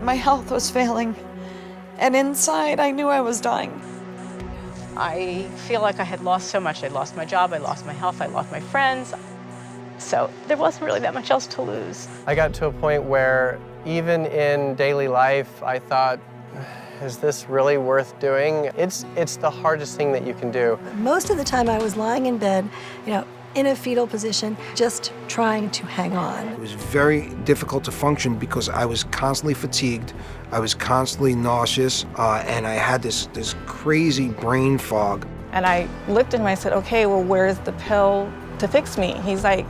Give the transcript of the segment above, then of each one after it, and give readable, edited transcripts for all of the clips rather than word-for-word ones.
My health was failing, and inside I knew I was dying. I feel like I had lost so much. I lost my job, I lost my health, I lost my friends. So there wasn't really that much else to lose. I got to a point where even in daily life, I thought, is this really worth doing? It's the hardest thing that you can do. Most of the time I was lying in bed, in a fetal position, just trying to hang on. It was very difficult to function because I was constantly fatigued, I was constantly nauseous, and I had this crazy brain fog. And I looked at him and I said, okay, well, where's the pill to fix me? He's like,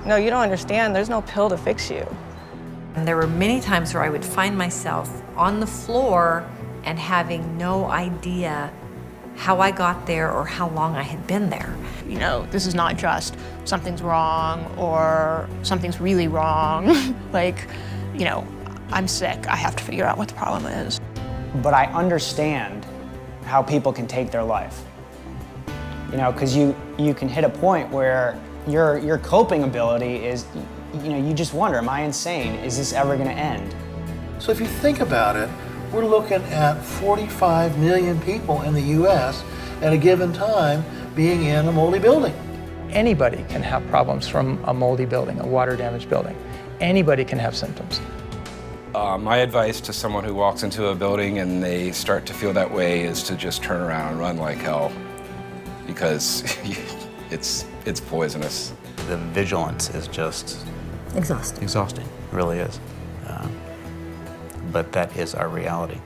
no, you don't understand, there's no pill to fix you. And there were many times where I would find myself on the floor and having no idea how I got there or how long I had been there. This is not just something's wrong or something's really wrong. I'm sick, I have to figure out what the problem is. But I understand how people can take their life. Because you can hit a point where your coping ability is, you just wonder, am I insane? Is this ever gonna end? So if you think about it, we're looking at 45 million people in the US at a given time being in a moldy building. Anybody can have problems from a moldy building, a water damaged building. Anybody can have symptoms. My advice to someone who walks into a building and they start to feel that way is to just turn around and run like hell, because it's poisonous. The vigilance is just Exhausting. exhausting, it really is. But that is our reality.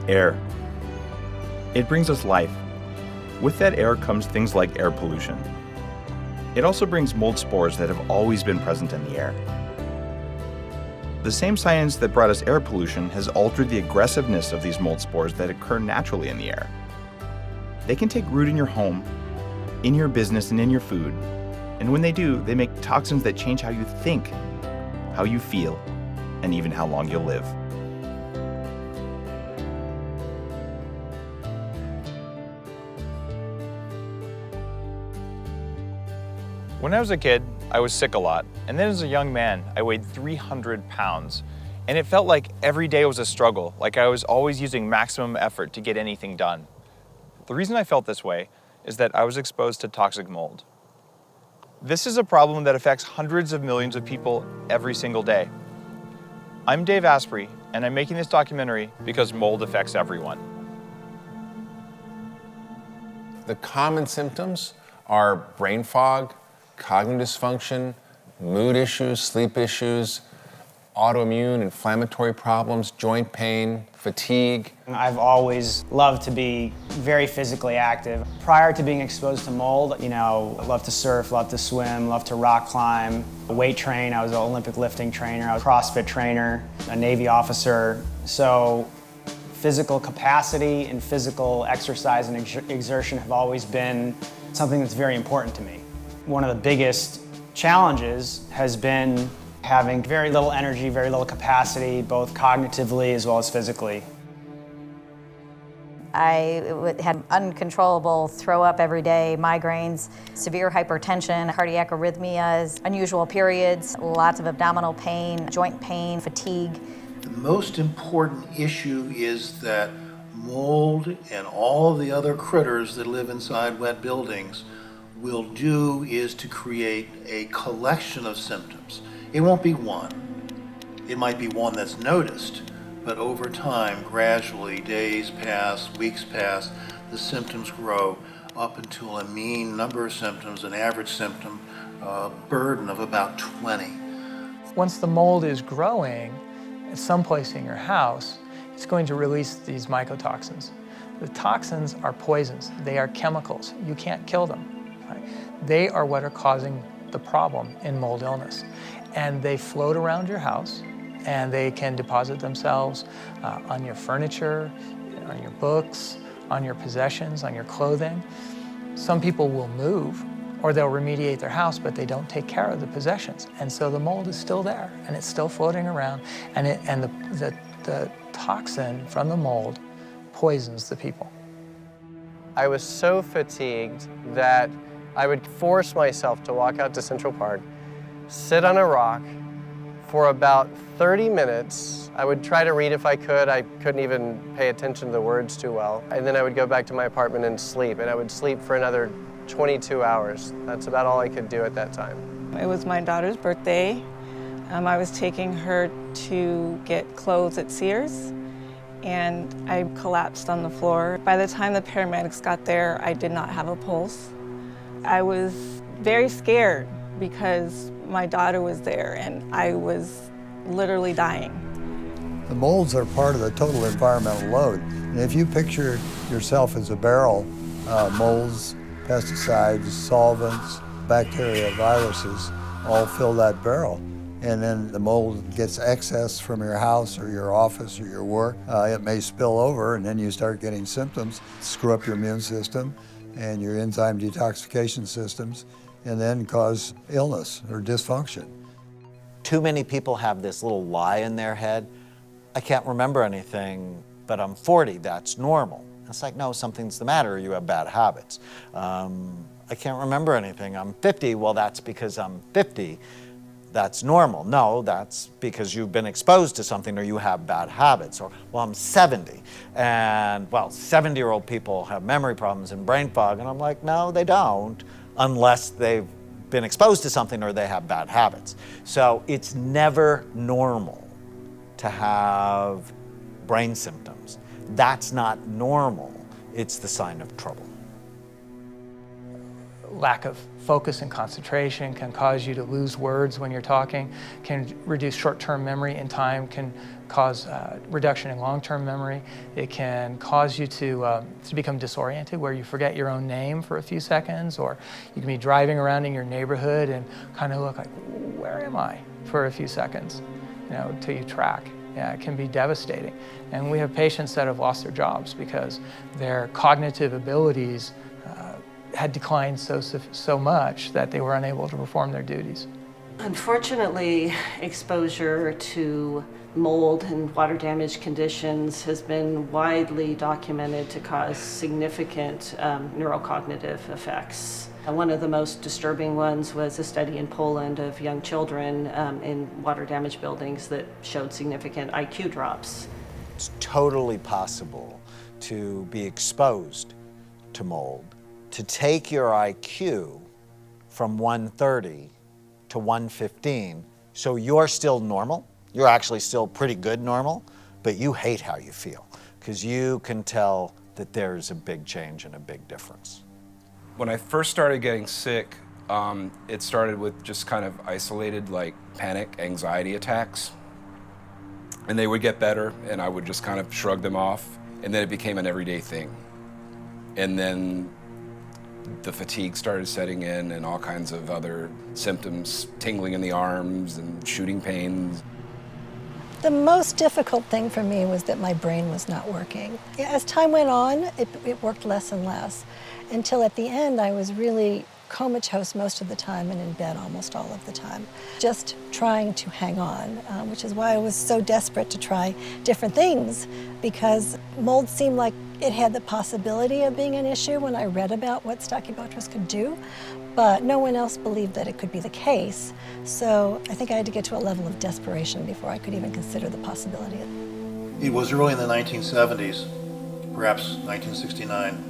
Air. It brings us life. With that air comes things like air pollution. It also brings mold spores that have always been present in the air. The same science that brought us air pollution has altered the aggressiveness of these mold spores that occur naturally in the air. They can take root in your home, in your business, and in your food. And when they do, they make toxins that change how you think, how you feel, and even how long you'll live. When I was a kid, I was sick a lot, and then as a young man, I weighed 300 pounds. And it felt like every day was a struggle, like I was always using maximum effort to get anything done. The reason I felt this way is that I was exposed to toxic mold. This is a problem that affects hundreds of millions of people every single day. I'm Dave Asprey, and I'm making this documentary because mold affects everyone. The common symptoms are brain fog, cognitive dysfunction, mood issues, sleep issues, autoimmune, inflammatory problems, joint pain, fatigue. I've always loved to be very physically active. Prior to being exposed to mold, I loved to surf, loved to swim, loved to rock climb, weight train. I was an Olympic lifting trainer, I was a CrossFit trainer, a Navy officer. So physical capacity and physical exercise and exertion have always been something that's very important to me. One of the biggest challenges has been having very little energy, very little capacity, both cognitively as well as physically. I had uncontrollable throw up every day, migraines, severe hypertension, cardiac arrhythmias, unusual periods, lots of abdominal pain, joint pain, fatigue. The most important issue is that mold and all of the other critters that live inside wet buildings will do is to create a collection of symptoms. It won't be one. it might be one that's noticed, but over time, gradually, days pass, weeks pass, the symptoms grow up until a mean number of symptoms, an average symptom burden of about 20. Once the mold is growing at some place in your house, it's going to release these mycotoxins. The toxins are poisons. They are chemicals. You can't kill them. Right? They are what are causing the problem in mold illness. And they float around your house, and they can deposit themselves on your furniture, on your books, on your possessions, on your clothing. Some people will move, or they'll remediate their house, but they don't take care of the possessions. And so the mold is still there, and it's still floating around, and the toxin from the mold poisons the people. I was so fatigued that I would force myself to walk out to Central Park, sit on a rock for about 30 minutes. I would try to read if I could. I couldn't even pay attention to the words too well. And then I would go back to my apartment and sleep, and I would sleep for another 22 hours. That's about all I could do at that time. It was my daughter's birthday. I was taking her to get clothes at Sears, and I collapsed on the floor. By the time the paramedics got there, I did not have a pulse. I was very scared because my daughter was there and I was literally dying. The molds are part of the total environmental load. And if you picture yourself as a barrel, molds, pesticides, solvents, bacteria, viruses all fill that barrel. And then the mold gets excess from your house or your office or your work. It may spill over, and then you start getting symptoms, screw up your immune system and your enzyme detoxification systems, and then cause illness or dysfunction. Too many people have this little lie in their head. I can't remember anything, but I'm 40, that's normal. It's like, no, something's the matter, you have bad habits. I can't remember anything, I'm 50, well, that's because I'm 50. That's normal. No, that's because you've been exposed to something or you have bad habits. Or, well, I'm 70, and, well, 70-year-old people have memory problems and brain fog, and I'm like, no, they don't, unless they've been exposed to something or they have bad habits. So it's never normal to have brain symptoms. That's not normal. It's the sign of trouble. Lack of focus and concentration can cause you to lose words when you're talking, can reduce short-term memory in time, can cause reduction in long-term memory. It can cause you to become disoriented, where you forget your own name for a few seconds, or you can be driving around in your neighborhood and kind of look like, where am I, for a few seconds, till you track. Yeah, it can be devastating. And we have patients that have lost their jobs because their cognitive abilities had declined so much that they were unable to perform their duties. Unfortunately, exposure to mold and water damage conditions has been widely documented to cause significant neurocognitive effects. One of the most disturbing ones was a study in Poland of young children in water damaged buildings that showed significant IQ drops. It's totally possible to be exposed to mold, to take your IQ from 130 to 115, so you're still normal, you're actually still pretty good normal, but you hate how you feel, because you can tell that there's a big change and a big difference. When I first started getting sick, it started with just kind of isolated, like, panic, anxiety attacks. And they would get better, and I would just kind of shrug them off, and then it became an everyday thing. And then the fatigue started setting in and all kinds of other symptoms, tingling in the arms and shooting pains. The most difficult thing for me was that my brain was not working. As time went on, it worked less and less, until at the end I was really comatose most of the time and in bed almost all of the time, just trying to hang on, which is why I was so desperate to try different things, because mold seemed like it had the possibility of being an issue when I read about what Stachybotrys could do, but no one else believed that it could be the case. So I think I had to get to a level of desperation before I could even consider the possibility. It was early in the 1970s, perhaps 1969,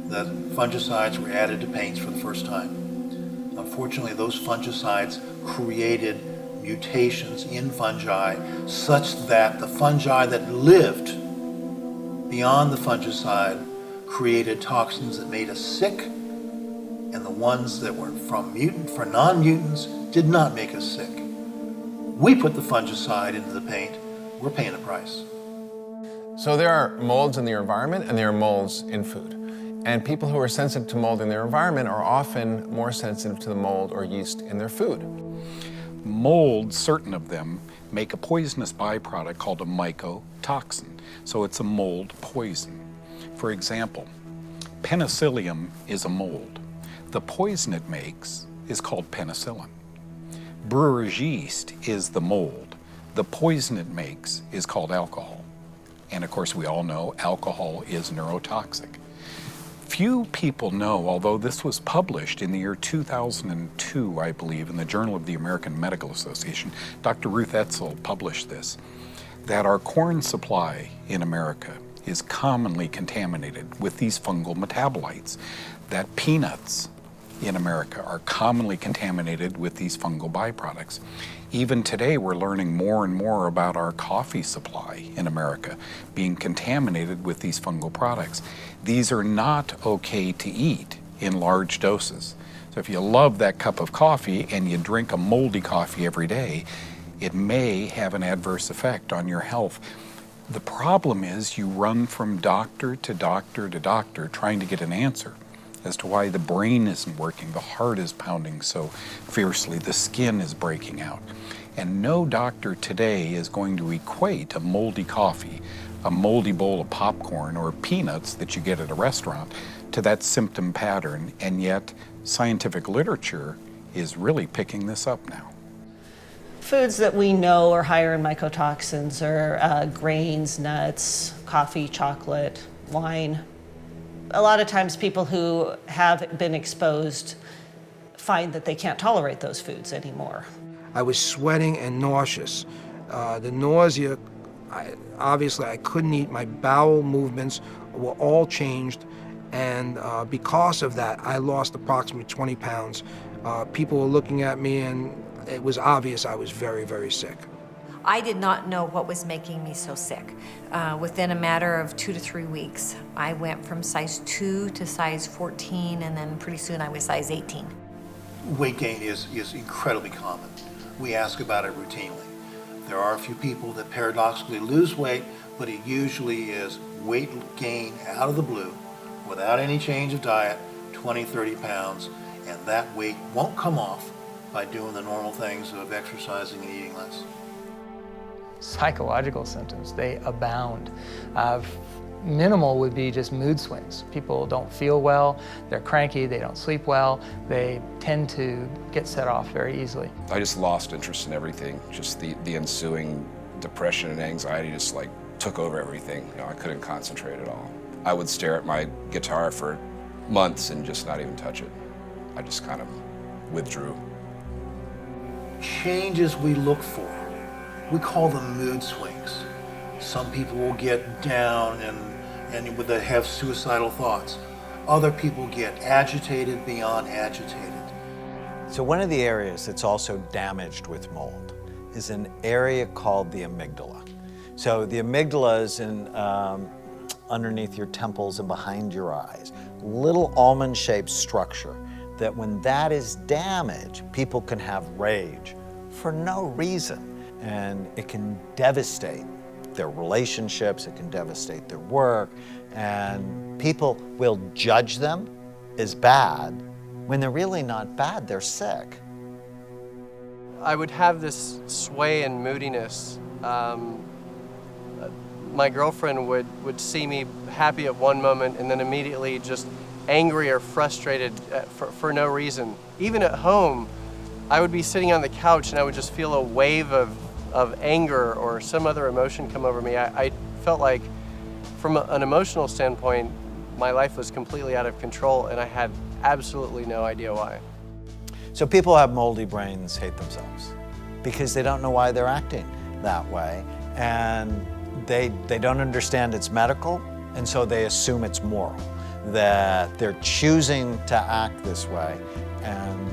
that fungicides were added to paints for the first time. Unfortunately, those fungicides created mutations in fungi such that the fungi that lived beyond the fungicide created toxins that made us sick, and the ones that were from non-mutants did not make us sick. We put the fungicide into the paint, we're paying the price. So there are molds in their environment and there are molds in food. And people who are sensitive to mold in their environment are often more sensitive to the mold or yeast in their food. Mold, certain of them, make a poisonous byproduct called a mycotoxin. So it's a mold poison. For example, penicillium is a mold. The poison it makes is called penicillin. Brewer's yeast is the mold. The poison it makes is called alcohol. And of course, we all know alcohol is neurotoxic. Few people know, although this was published in the year 2002, I believe, in the Journal of the American Medical Association, Dr. Ruth Etzel published this, that our corn supply in America is commonly contaminated with these fungal metabolites, that peanuts in America are commonly contaminated with these fungal byproducts. Even today, we're learning more and more about our coffee supply in America being contaminated with these fungal products. These are not okay to eat in large doses. So if you love that cup of coffee and you drink a moldy coffee every day, it may have an adverse effect on your health. The problem is you run from doctor to doctor to doctor trying to get an answer as to why the brain isn't working, the heart is pounding so fiercely, the skin is breaking out. And no doctor today is going to equate a moldy coffee, a moldy bowl of popcorn, or peanuts that you get at a restaurant to that symptom pattern, and yet scientific literature is really picking this up now. Foods that we know are higher in mycotoxins are grains, nuts, coffee, chocolate, wine. A lot of times people who have been exposed find that they can't tolerate those foods anymore. I was sweating and nauseous. The nausea, obviously I couldn't eat. My bowel movements were all changed, and because of that, I lost approximately 20 pounds. People were looking at me, and it was obvious I was very, very sick. I did not know what was making me so sick. Within a matter of 2 to 3 weeks, I went from size 2 to size 14, and then pretty soon I was size 18. Weight gain is incredibly common. We ask about it routinely. There are a few people that paradoxically lose weight, but it usually is weight gain out of the blue, without any change of diet, 20, 30 pounds, and that weight won't come off by doing the normal things of exercising and eating less. Psychological symptoms, they abound. Minimal would be just mood swings. People don't feel well, they're cranky, they don't sleep well, they tend to get set off very easily. I just lost interest in everything. Just the ensuing depression and anxiety just like took over everything. You know, I couldn't concentrate at all. I would stare at my guitar for months and just not even touch it. I just kind of withdrew. Changes we look for, we call them mood swings. Some people will get down and they have suicidal thoughts. Other people get agitated beyond agitated. So one of the areas that's also damaged with mold is an area called the amygdala. So the amygdala is underneath your temples and behind your eyes. Little almond-shaped structure that when that is damaged, people can have rage for no reason. And it can devastate their relationships, it can devastate their work, and people will judge them as bad when they're really not bad, they're sick. I would have this sway and moodiness. My girlfriend would see me happy at one moment and then immediately just angry or frustrated for no reason. Even at home, I would be sitting on the couch and I would just feel a wave of anger or some other emotion come over me. I felt like, from an emotional standpoint, my life was completely out of control and I had absolutely no idea why. So people who have moldy brains hate themselves because they don't know why they're acting that way, and they don't understand it's medical, and so they assume it's moral, that they're choosing to act this way, and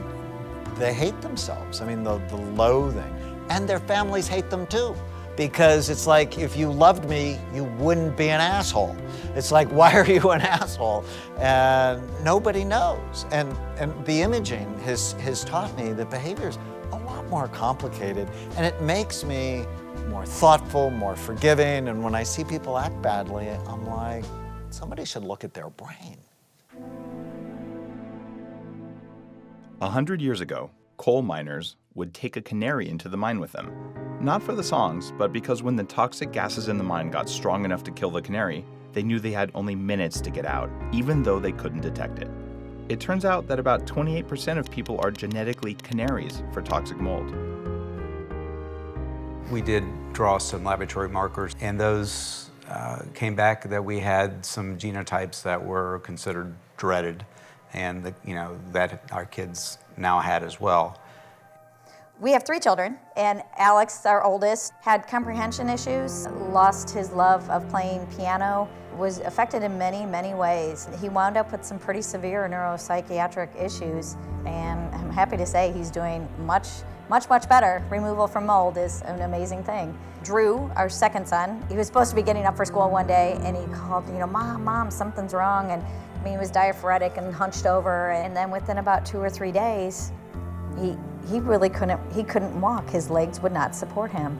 they hate themselves. I mean, the loathing. and their families hate them too. Because it's like, if you loved me, you wouldn't be an asshole. It's like, why are you an asshole? And nobody knows. And the imaging has taught me that behavior is a lot more complicated, and it makes me more thoughtful, more forgiving, and when I see people act badly, I'm like, somebody should look at their brain. 100 years ago, coal miners would take a canary into the mine with them. Not for the songs, but because when the toxic gases in the mine got strong enough to kill the canary, they knew they had only minutes to get out, even though they couldn't detect it. It turns out that about 28% of people are genetically canaries for toxic mold. We did draw some laboratory markers, and those came back that we had some genotypes that were considered dreaded, and that our kids now had as well. We have 3 children, and Alex, our oldest, had comprehension issues, lost his love of playing piano, was affected in many, many ways. He wound up with some pretty severe neuropsychiatric issues, and I'm happy to say he's doing much better. Removal from mold is an amazing thing. Drew, our second son, he was supposed to be getting up for school one day, and he called, Mom, something's wrong, and he was diaphoretic and hunched over, and then within about 2 or 3 days, he really couldn't walk. His legs would not support him.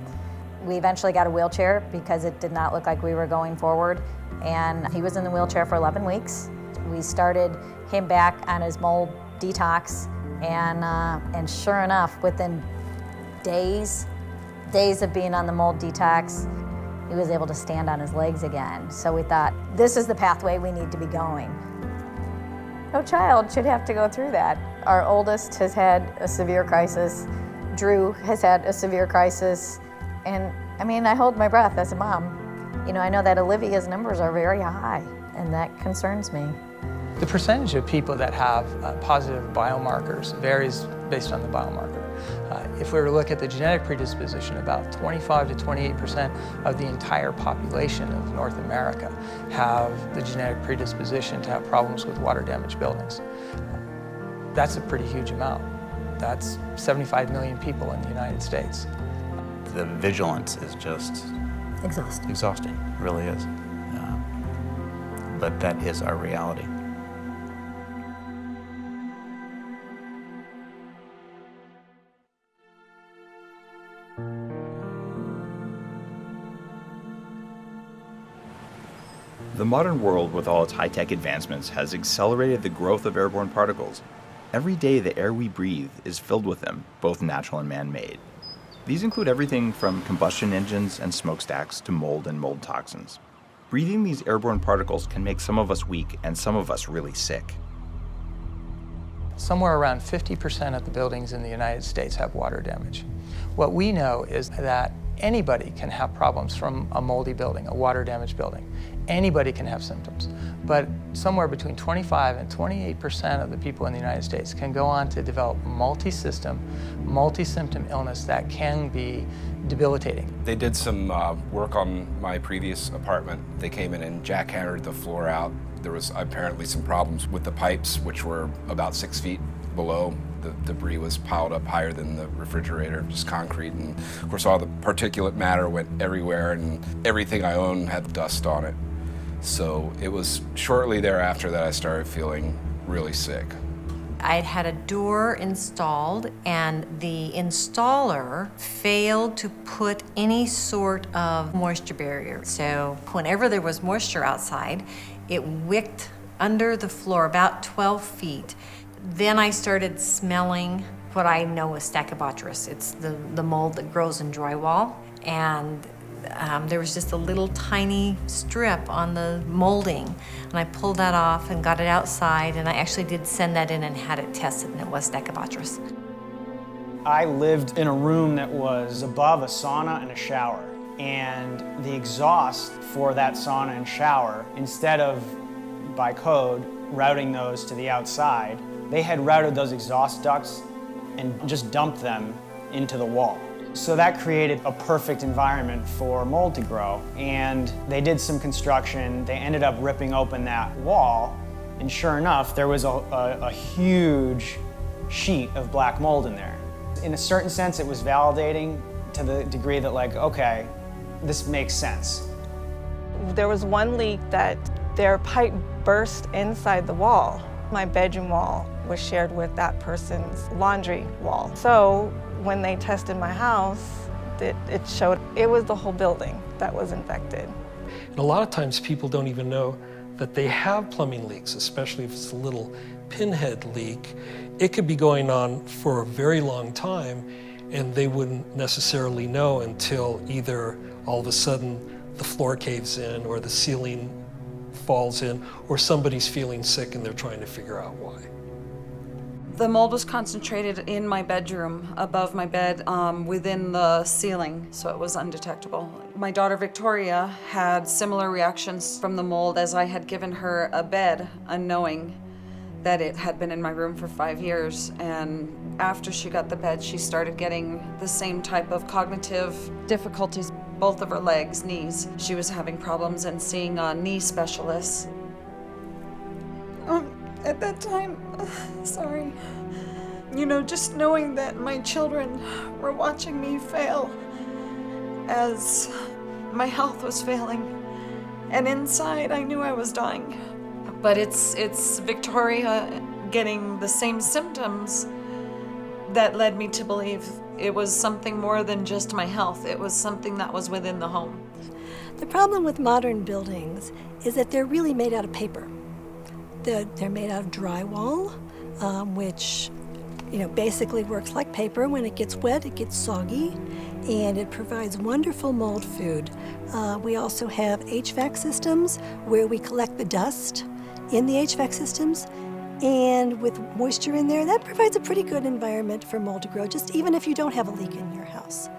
We eventually got a wheelchair because it did not look like we were going forward, and he was in the wheelchair for 11 weeks. We started him back on his mold detox, and sure enough, within days of being on the mold detox, he was able to stand on his legs again. So we thought, this is the pathway we need to be going. No child should have to go through that. Our oldest has had a severe crisis. Drew has had a severe crisis. And I hold my breath as a mom. I know that Olivia's numbers are very high, and that concerns me. The percentage of people that have positive biomarkers varies based on the biomarker. If we were to look at the genetic predisposition, about 25 to 28% of the entire population of North America have the genetic predisposition to have problems with water-damaged buildings. That's a pretty huge amount. That's 75 million people in the United States. The vigilance is just exhausting. Exhausting, it really is. But that is our reality. The modern world, with all its high-tech advancements, has accelerated the growth of airborne particles. Every day, the air we breathe is filled with them, both natural and man-made. These include everything from combustion engines and smokestacks to mold and mold toxins. Breathing these airborne particles can make some of us weak and some of us really sick. Somewhere around 50% of the buildings in the United States have water damage. What we know is that anybody can have problems from a moldy building, a water-damaged building. Anybody can have symptoms, but somewhere between 25 and 28% of the people in the United States can go on to develop multi-symptom illness that can be debilitating. They did some work on my previous apartment. They came in and jackhammered the floor out. There was apparently some problems with the pipes, which were about 6 feet below. The debris was piled up higher than the refrigerator, just concrete, and of course all the particulate matter went everywhere, and everything I own had dust on it. So it was shortly thereafter that I started feeling really sick. I'd had a door installed, and the installer failed to put any sort of moisture barrier. So whenever there was moisture outside, it wicked under the floor about 12 feet. Then I started smelling what I know is Stachybotrys. It's the mold that grows in drywall. And there was just a little tiny strip on the molding. And I pulled that off and got it outside, and I actually did send that in and had it tested, and it was Stachybotrys. I lived in a room that was above a sauna and a shower. And the exhaust for that sauna and shower, instead of, by code, routing those to the outside, they had routed those exhaust ducts and just dumped them into the wall. So that created a perfect environment for mold to grow. And they did some construction. They ended up ripping open that wall. And sure enough, there was a huge sheet of black mold in there. In a certain sense, it was validating, to the degree that like, okay, this makes sense. There was one leak that their pipe burst inside the wall. My bedroom wall was shared with that person's laundry wall. So when they tested my house, it showed it was the whole building that was infected. And a lot of times people don't even know that they have plumbing leaks, especially if it's a little pinhead leak. It could be going on for a very long time, and they wouldn't necessarily know until either all of a sudden the floor caves in or the ceiling falls in, or somebody's feeling sick and they're trying to figure out why. The mold was concentrated in my bedroom, above my bed, within the ceiling, so it was undetectable. My daughter Victoria had similar reactions from the mold as I had given her a bed, unknowing that it had been in my room for 5 years. And after she got the bed, she started getting the same type of cognitive difficulties, both of her legs, knees. She was having problems and seeing knee specialists. At that time, sorry, you know, just knowing that my children were watching me fail as my health was failing, and inside I knew I was dying. But it's Victoria getting the same symptoms that led me to believe it was something more than just my health. It was something that was within the home. The problem with modern buildings is that they're really made out of paper. They're made out of drywall, which, you know, basically works like paper. When it gets wet, it gets soggy, and it provides wonderful mold food. We also have HVAC systems where we collect the dust in the HVAC systems, and with moisture in there, that provides a pretty good environment for mold to grow, just even if you don't have a leak in your house.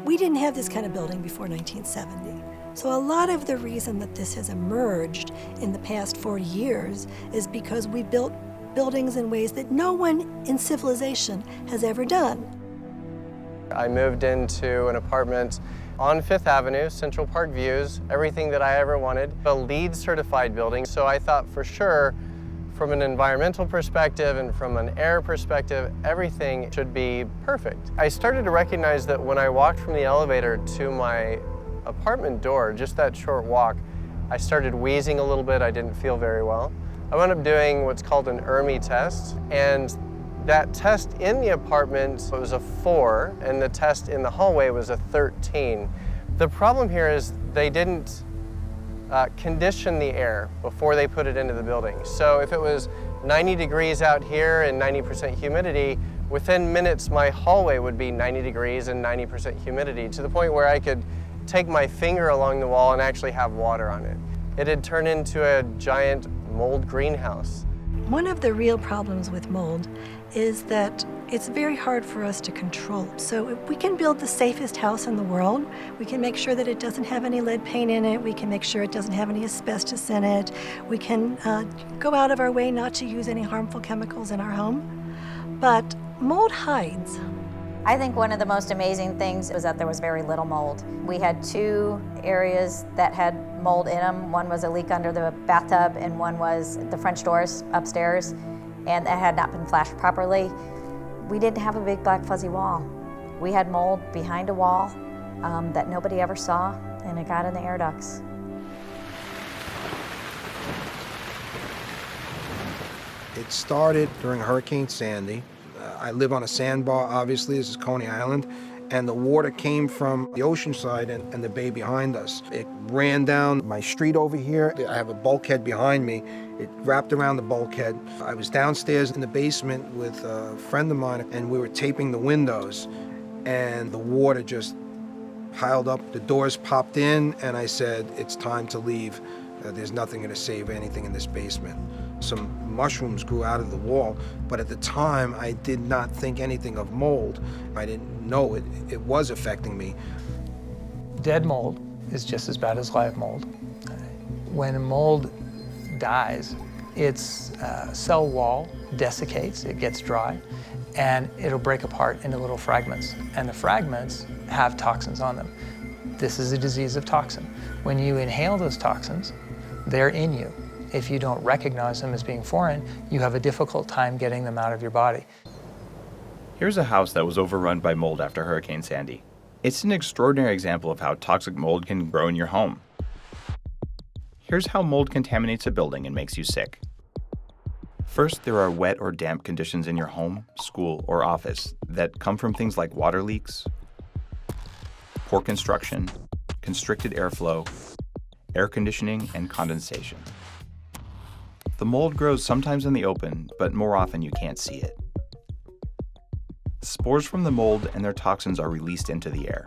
We didn't have this kind of building before 1970. So a lot of the reason that this has emerged in the past 40 years is because we built buildings in ways that no one in civilization has ever done. I moved into an apartment on 5th Avenue, Central Park views, everything that I ever wanted, a LEED certified building. So I thought for sure, from an environmental perspective and from an air perspective, everything should be perfect. I started to recognize that when I walked from the elevator to my apartment door, just that short walk, I started wheezing a little bit. I didn't feel very well. I wound up doing what's called an ERMI test, and that test in the apartment was a 4, and the test in the hallway was a 13. The problem here is they didn't condition the air before they put it into the building. So if it was 90 degrees out here and 90% humidity, within minutes my hallway would be 90 degrees and 90% humidity, to the point where I could take my finger along the wall and actually have water on it. It had turned into a giant mold greenhouse. One of the real problems with mold is that it's very hard for us to control. So if we can build the safest house in the world, we can make sure that it doesn't have any lead paint in it, we can make sure it doesn't have any asbestos in it, we can go out of our way not to use any harmful chemicals in our home. But mold hides. I think one of the most amazing things was that there was very little mold. We had 2 areas that had mold in them. One was a leak under the bathtub, and one was the French doors upstairs, and that had not been flashed properly. We didn't have a big black fuzzy wall. We had mold behind a wall that nobody ever saw, and it got in the air ducts. It started during Hurricane Sandy. I live on a sandbar, obviously, this is Coney Island, and the water came from the ocean side and the bay behind us. It ran down my street over here. I have a bulkhead behind me. It wrapped around the bulkhead. I was downstairs in the basement with a friend of mine, and we were taping the windows, and the water just piled up. The doors popped in, and I said, it's time to leave. There's nothing going to save anything in this basement. Some mushrooms grew out of the wall, but at the time I did not think anything of mold. I didn't know it was affecting me. Dead mold is just as bad as live mold. When mold dies, its cell wall desiccates, it gets dry, and it'll break apart into little fragments, and the fragments have toxins on them. This is a disease of toxin. When you inhale those toxins, they're in you. If you don't recognize them as being foreign, you have a difficult time getting them out of your body. Here's a house that was overrun by mold after Hurricane Sandy. It's an extraordinary example of how toxic mold can grow in your home. Here's how mold contaminates a building and makes you sick. First, there are wet or damp conditions in your home, school, or office that come from things like water leaks, poor construction, constricted airflow, air conditioning, and condensation. The mold grows sometimes in the open, but more often you can't see it. Spores from the mold and their toxins are released into the air.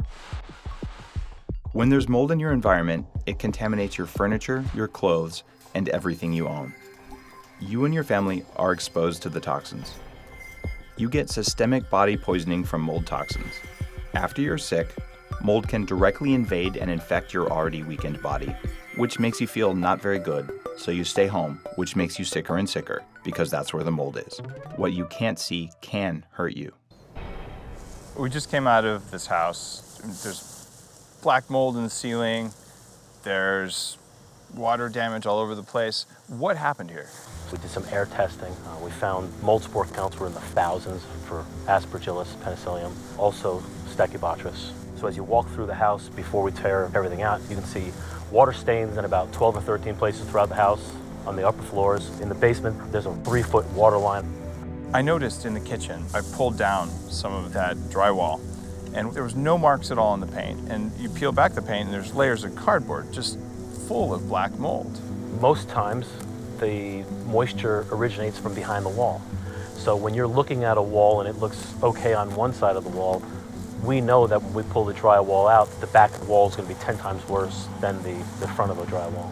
When there's mold in your environment, it contaminates your furniture, your clothes, and everything you own. You and your family are exposed to the toxins. You get systemic body poisoning from mold toxins. After you're sick, mold can directly invade and infect your already weakened body, which makes you feel not very good, so you stay home, which makes you sicker and sicker, because that's where the mold is. What you can't see can hurt you. We just came out of this house. There's black mold in the ceiling. There's water damage all over the place. What happened here? We did some air testing. We found mold spore counts were in the thousands for Aspergillus, Penicillium, also Stachybotrys. So as you walk through the house, before we tear everything out, you can see water stains in about 12 or 13 places throughout the house. On the upper floors, in the basement, there's a 3-foot water line. I noticed in the kitchen, I pulled down some of that drywall, and there was no marks at all on the paint. And you peel back the paint, and there's layers of cardboard just full of black mold. Most times, the moisture originates from behind the wall. So when you're looking at a wall and it looks okay on one side of the wall, we know that when we pull the drywall out, the back of the wall is going to be 10 times worse than the front of the drywall.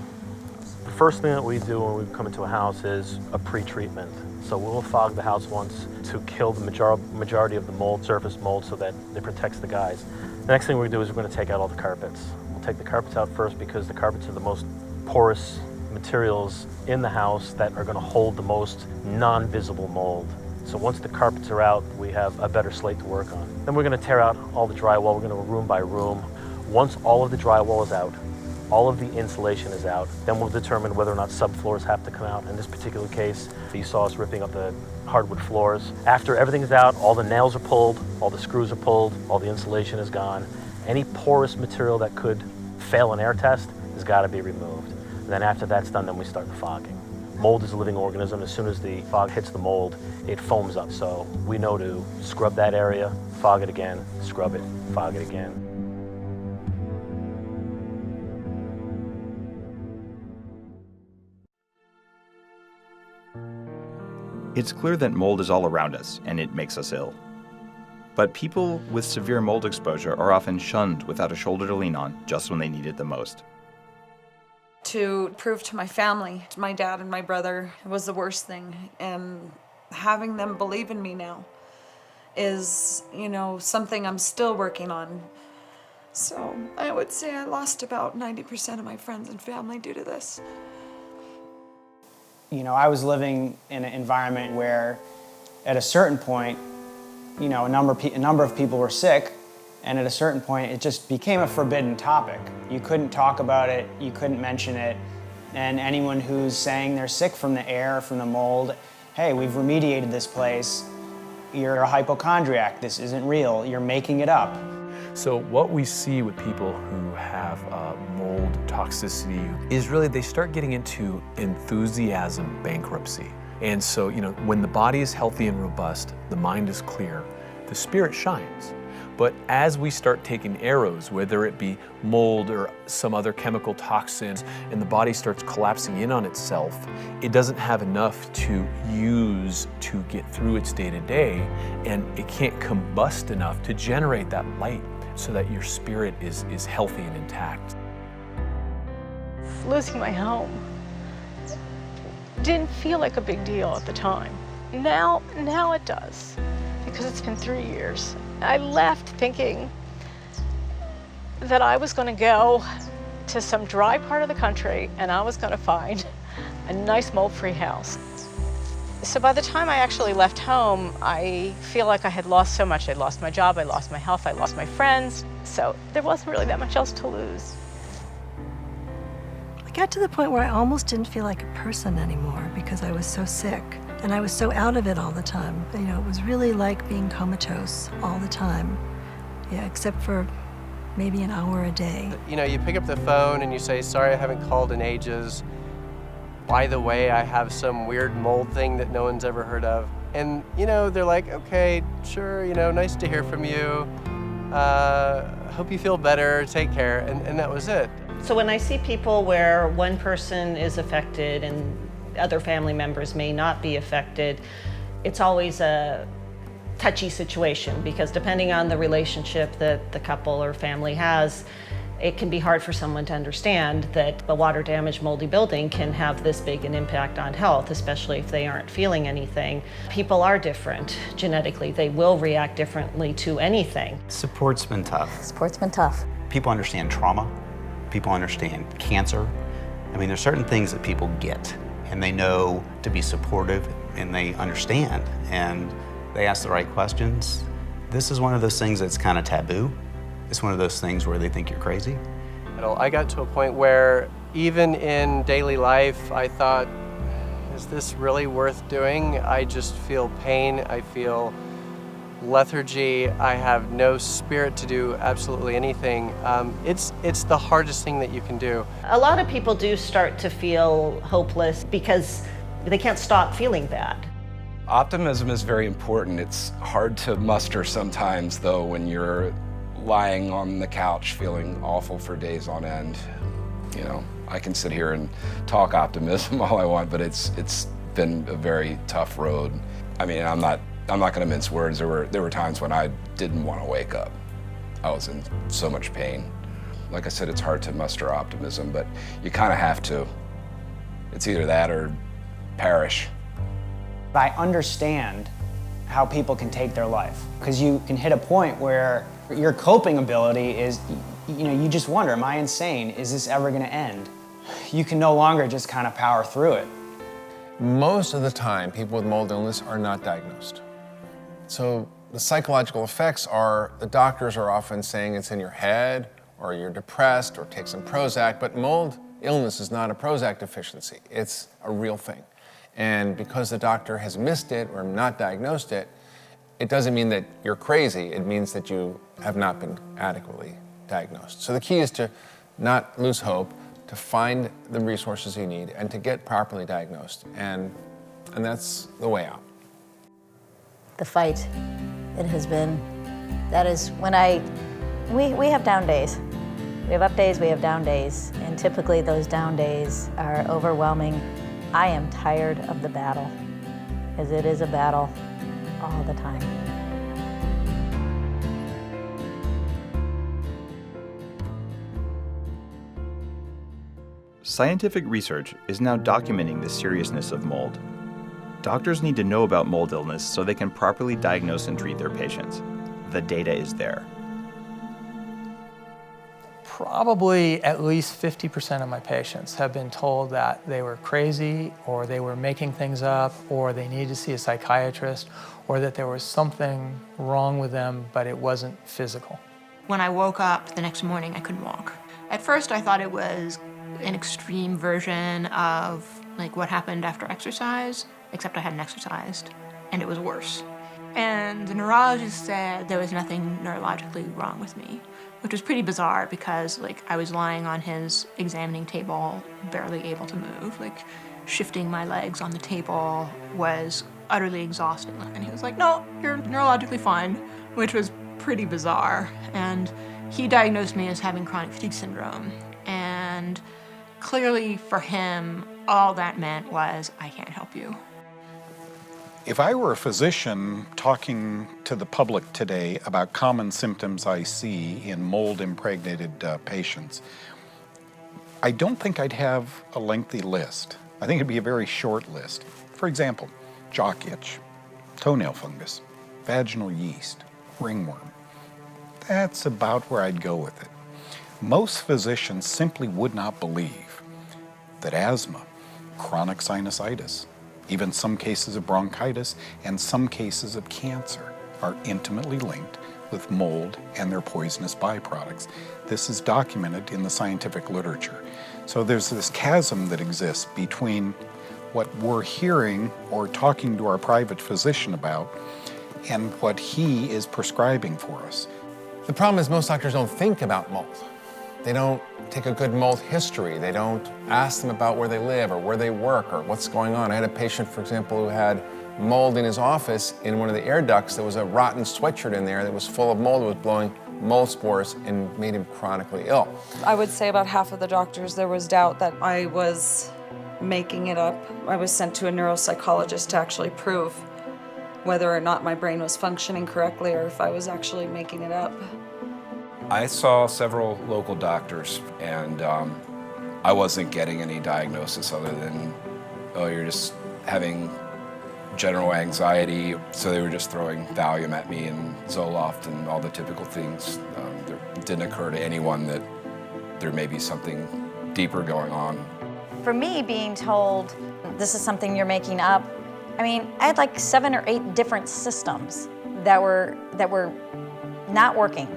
The first thing that we do when we come into a house is a pre-treatment. So we'll fog the house once to kill the majority of the mold, surface mold, so that it protects the guys. The next thing we do is we're going to take out all the carpets. We'll take the carpets out first because the carpets are the most porous materials in the house that are going to hold the most non-visible mold. So once the carpets are out, we have a better slate to work on. Then we're going to tear out all the drywall. We're going to go room by room. Once all of the drywall is out, all of the insulation is out, then we'll determine whether or not subfloors have to come out. In this particular case, you saw us ripping up the hardwood floors. After everything's out, all the nails are pulled, all the screws are pulled, all the insulation is gone. Any porous material that could fail an air test has got to be removed. And then after that's done, then we start the fogging. Mold is a living organism. As soon as the fog hits the mold, it foams up. So we know to scrub that area, fog it again, scrub it, fog it again. It's clear that mold is all around us, and it makes us ill. But people with severe mold exposure are often shunned without a shoulder to lean on just when they need it the most. To prove to my family, to my dad and my brother, it was the worst thing. And having them believe in me now is, something I'm still working on. So I would say I lost about 90% of my friends and family due to this. I was living in an environment where at a certain point, a number of people were sick, and at a certain point it just became a forbidden topic. You couldn't talk about it, you couldn't mention it, and anyone who's saying they're sick from the air, from the mold, hey, we've remediated this place, you're a hypochondriac, this isn't real, you're making it up. So what we see with people who have mold toxicity is really they start getting into enthusiasm bankruptcy. And so, when the body is healthy and robust, the mind is clear, the spirit shines. But as we start taking arrows, whether it be mold or some other chemical toxins, and the body starts collapsing in on itself, it doesn't have enough to use to get through its day-to-day, and it can't combust enough to generate that light so that your spirit is healthy and intact. Losing my home didn't feel like a big deal at the time. Now it does, because it's been 3 years. I left thinking that I was going to go to some dry part of the country and I was going to find a nice mold-free house. So by the time I actually left home, I feel like I had lost so much. I'd lost my job, I lost my health, I lost my friends. So there wasn't really that much else to lose. I got to the point where I almost didn't feel like a person anymore because I was so sick and I was so out of it all the time. It was really like being comatose all the time. Yeah, except for maybe an hour a day. You know, you pick up the phone and you say, sorry, I haven't called in ages. By the way, I have some weird mold thing that no one's ever heard of. And, you know, they're like, okay, sure, you know, nice to hear from you. Hope you feel better, take care, and that was it. So when I see people where one person is affected and other family members may not be affected, it's always a touchy situation because depending on the relationship that the couple or family has, it can be hard for someone to understand that a water-damaged, moldy building can have this big an impact on health, especially if they aren't feeling anything. People are different genetically. They will react differently to anything. Support's been tough. Support's been tough. People understand trauma. People understand cancer. I mean, there's certain things that people get, and they know to be supportive, and they understand, and they ask the right questions. This is one of those things that's kind of taboo. It's one of those things where they think you're crazy. I got to a point where even in daily life, I thought, is this really worth doing? I just feel pain, I feel lethargy, I have no spirit to do absolutely anything. It's the hardest thing that you can do. A lot of people do start to feel hopeless because they can't stop feeling bad. Optimism is very important. It's hard to muster sometimes, though, when you're lying on the couch feeling awful for days on end. You know, I can sit here and talk optimism all I want, but it's been a very tough road. I mean, I'm not going to mince words. There were times when I didn't want to wake up. I was in so much pain. Like I said, it's hard to muster optimism, but you kind of have to. It's either that or perish. I understand how people can take their life because you can hit a point where your coping ability is, you know, you just wonder, am I insane? Is this ever going to end? You can no longer just kind of power through it. Most of the time, people with mold illness are not diagnosed. So the psychological effects are, the doctors are often saying it's in your head, or you're depressed, or take some Prozac, but mold illness is not a Prozac deficiency. It's a real thing. And because the doctor has missed it or not diagnosed it, it doesn't mean that you're crazy. It means that you have not been adequately diagnosed. So the key is to not lose hope, to find the resources you need, and to get properly diagnosed. And that's the way out. The fight, it has been, that is when we have down days. We have up days, we have down days, and typically those down days are overwhelming. I am tired of the battle, because it is a battle all the time. Scientific research is now documenting the seriousness of mold. Doctors need to know about mold illness so they can properly diagnose and treat their patients. The data is there. Probably at least 50% of my patients have been told that they were crazy, or they were making things up, or they needed to see a psychiatrist, or that there was something wrong with them, but it wasn't physical. When I woke up the next morning, I couldn't walk. At first, I thought it was an extreme version of like what happened after exercise, except I hadn't exercised, and it was worse. And the neurologist said there was nothing neurologically wrong with me, which was pretty bizarre because like I was lying on his examining table, barely able to move. Like shifting my legs on the table was utterly exhausting. And he was like, no, you're neurologically fine, which was pretty bizarre. And he diagnosed me as having chronic fatigue syndrome. And clearly for him, all that meant was, I can't help you. If I were a physician talking to the public today about common symptoms I see in mold-impregnated patients, I don't think I'd have a lengthy list. I think it'd be a very short list. For example, jock itch, toenail fungus, vaginal yeast, ringworm. That's about where I'd go with it. Most physicians simply would not believe that asthma, chronic sinusitis, even some cases of bronchitis and some cases of cancer are intimately linked with mold and their poisonous byproducts. This is documented in the scientific literature. So there's this chasm that exists between what we're hearing or talking to our private physician about and what he is prescribing for us. The problem is most doctors don't think about mold. They don't take a good mold history. They don't ask them about where they live or where they work or what's going on. I had a patient, for example, who had mold in his office. In one of the air ducts, there was a rotten sweatshirt in there that was full of mold. It was blowing mold spores and made him chronically ill. I would say about half of the doctors, there was doubt that I was making it up. I was sent to a neuropsychologist to actually prove whether or not my brain was functioning correctly or if I was actually making it up. I saw several local doctors, and I wasn't getting any diagnosis other than, oh, you're just having general anxiety. So they were just throwing Valium at me and Zoloft and all the typical things. It didn't occur to anyone that there may be something deeper going on. For me, being told this is something you're making up, I mean, I had like 7 or 8 different systems that were not working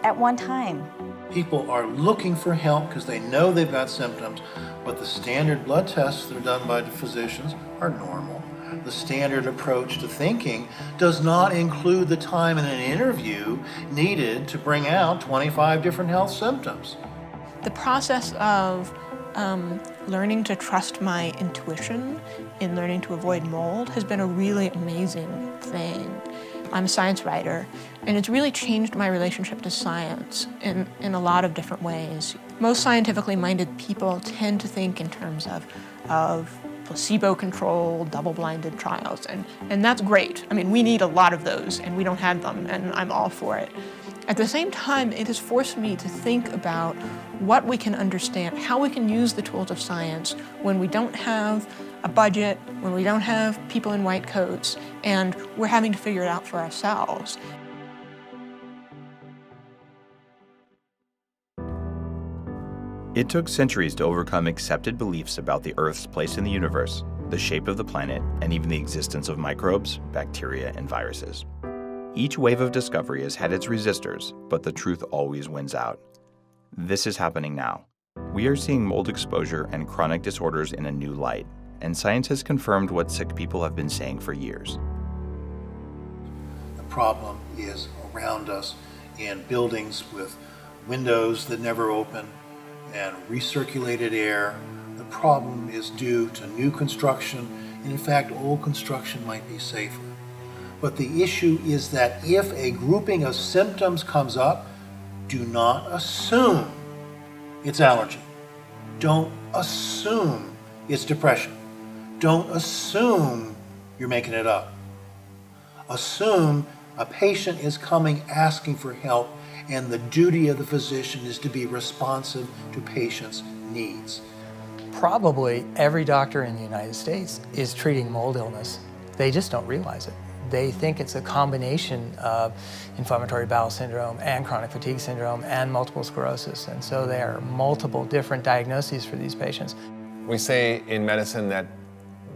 at one time. People are looking for help because they know they've got symptoms, but the standard blood tests that are done by the physicians are normal. The standard approach to thinking does not include the time in an interview needed to bring out 25 different health symptoms. The process of learning to trust my intuition in learning to avoid mold has been a really amazing thing. I'm a science writer, and it's really changed my relationship to science in a lot of different ways. Most scientifically minded people tend to think in terms of placebo-controlled, double-blinded trials, and that's great. I mean, we need a lot of those, and we don't have them, and I'm all for it. At the same time, it has forced me to think about what we can understand, how we can use the tools of science when we don't have a budget, when we don't have people in white coats, and we're having to figure it out for ourselves. It took centuries to overcome accepted beliefs about the Earth's place in the universe, the shape of the planet, and even the existence of microbes, bacteria, and viruses. Each wave of discovery has had its resistors, but the truth always wins out. This is happening now. We are seeing mold exposure and chronic disorders in a new light, and science has confirmed what sick people have been saying for years. The problem is around us in buildings with windows that never open and recirculated air. The problem is due to new construction, and in fact, old construction might be safer. But the issue is that if a grouping of symptoms comes up, do not assume it's allergy. Don't assume it's depression. Don't assume you're making it up. Assume a patient is coming asking for help, and the duty of the physician is to be responsive to patients' needs. Probably every doctor in the United States is treating mold illness. They just don't realize it. They think it's a combination of inflammatory bowel syndrome and chronic fatigue syndrome and multiple sclerosis. And so there are multiple different diagnoses for these patients. We say in medicine that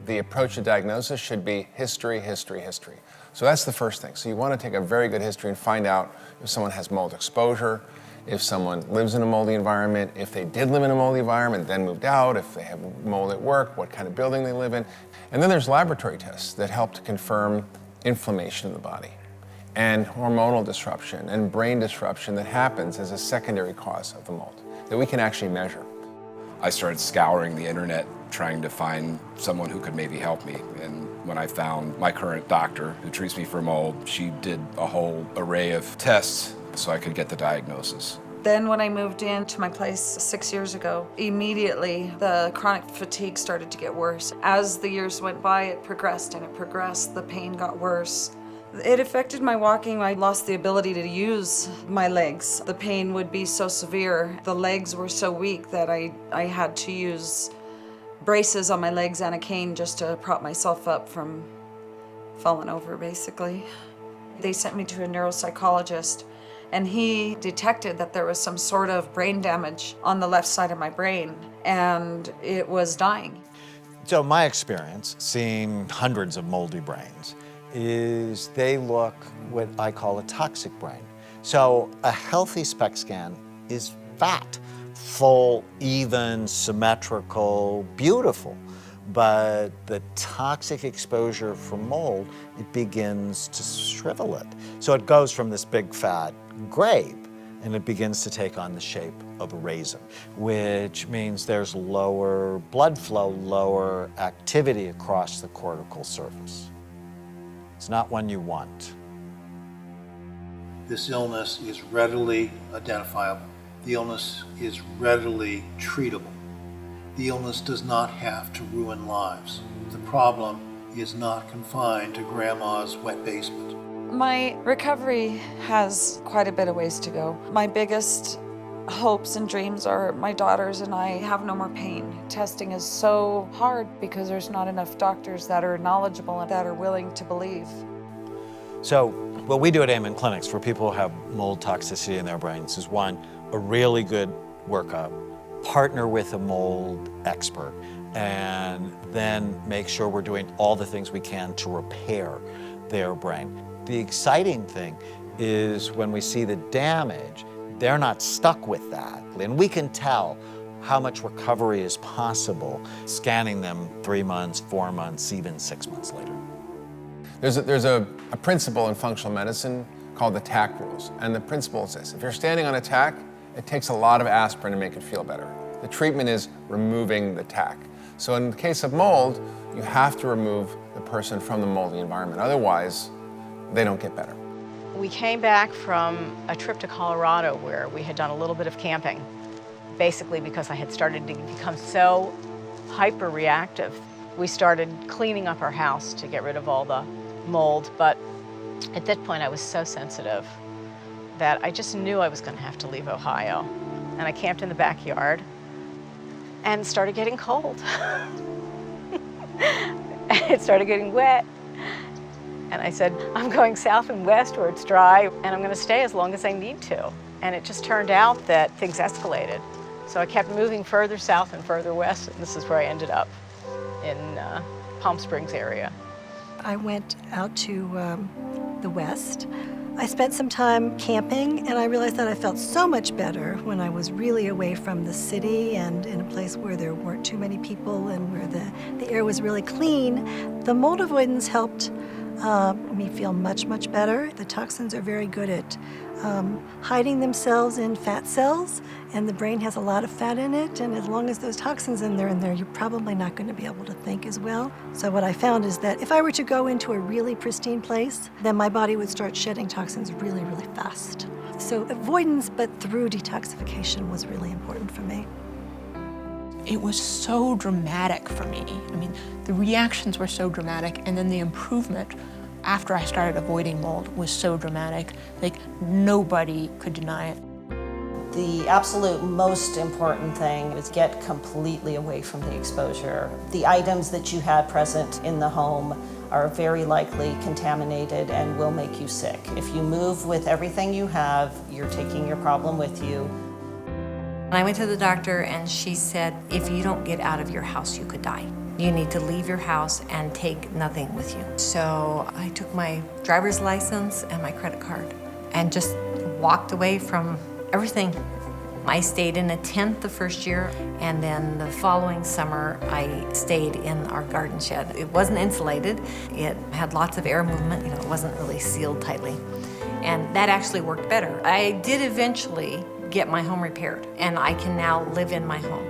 the approach to diagnosis should be history, history, history. So that's the first thing. So you want to take a very good history and find out if someone has mold exposure, if someone lives in a moldy environment, if they did live in a moldy environment, then moved out, if they have mold at work, what kind of building they live in. And then there's laboratory tests that help to confirm inflammation in the body and hormonal disruption and brain disruption that happens as a secondary cause of the mold that we can actually measure. I started scouring the internet trying to find someone who could maybe help me. And when I found my current doctor who treats me for mold, she did a whole array of tests so I could get the diagnosis. Then when I moved into my place 6 years ago, immediately the chronic fatigue started to get worse. As the years went by, it progressed and it progressed. The pain got worse. It affected my walking. I lost the ability to use my legs. The pain would be so severe. The legs were so weak that I had to use braces on my legs and a cane just to prop myself up from falling over, basically. They sent me to a neuropsychologist, and he detected that there was some sort of brain damage on the left side of my brain, and it was dying. So my experience, seeing hundreds of moldy brains, is they look what I call a toxic brain. So a healthy SPECT scan is fat, full, even, symmetrical, beautiful. But the toxic exposure from mold, it begins to shrivel it. So it goes from this big fat grape and it begins to take on the shape of a raisin, which means there's lower blood flow, lower activity across the cortical surface. It's not one you want. This illness is readily identifiable. The illness is readily treatable. The illness does not have to ruin lives. The problem is not confined to grandma's wet basement. My recovery has quite a bit of ways to go. My biggest hopes and dreams are my daughters and I have no more pain. Testing is so hard because there's not enough doctors that are knowledgeable and that are willing to believe. So what we do at Amen Clinics for people who have mold toxicity in their brains is, one, a really good workup, partner with a mold expert, and then make sure we're doing all the things we can to repair their brain. The exciting thing is when we see the damage, they're not stuck with that. And we can tell how much recovery is possible scanning them 3 months, 4 months, even 6 months later. There's a principle in functional medicine called the TAC rules. And the principle is this: if you're standing on a TAC, it takes a lot of aspirin to make it feel better. The treatment is removing the TAC. So in the case of mold, you have to remove the person from the moldy environment. Otherwise, they don't get better. We came back from a trip to Colorado where we had done a little bit of camping, basically because I had started to become so hyper-reactive. We started cleaning up our house to get rid of all the mold, but at that point I was so sensitive that I just knew I was going to have to leave Ohio. And I camped in the backyard and started getting cold. It started getting wet. And I said, I'm going south and west where it's dry, and I'm going to stay as long as I need to. And it just turned out that things escalated. So I kept moving further south and further west, and this is where I ended up, in Palm Springs area. I went out to the west. I spent some time camping, and I realized that I felt so much better when I was really away from the city and in a place where there weren't too many people and where the air was really clean. The mold avoidance helped me feel much, much better. The toxins are very good at hiding themselves in fat cells, and the brain has a lot of fat in it, and as long as those toxins are in there, you're probably not going to be able to think as well. So what I found is that if I were to go into a really pristine place, then my body would start shedding toxins really, really fast. So avoidance, but through detoxification, was really important for me. It was so dramatic for me. I mean, the reactions were so dramatic, and then the improvement after I started avoiding mold was so dramatic. Like, nobody could deny it. The absolute most important thing is get completely away from the exposure. The items that you had present in the home are very likely contaminated and will make you sick. If you move with everything you have, you're taking your problem with you. I went to the doctor and she said, if you don't get out of your house, you could die. You need to leave your house and take nothing with you. So I took my driver's license and my credit card and just walked away from everything. I stayed in a tent the first year, and then the following summer I stayed in our garden shed. It wasn't insulated. It had lots of air movement. It wasn't really sealed tightly. And that actually worked better. I did eventually get my home repaired, and I can now live in my home.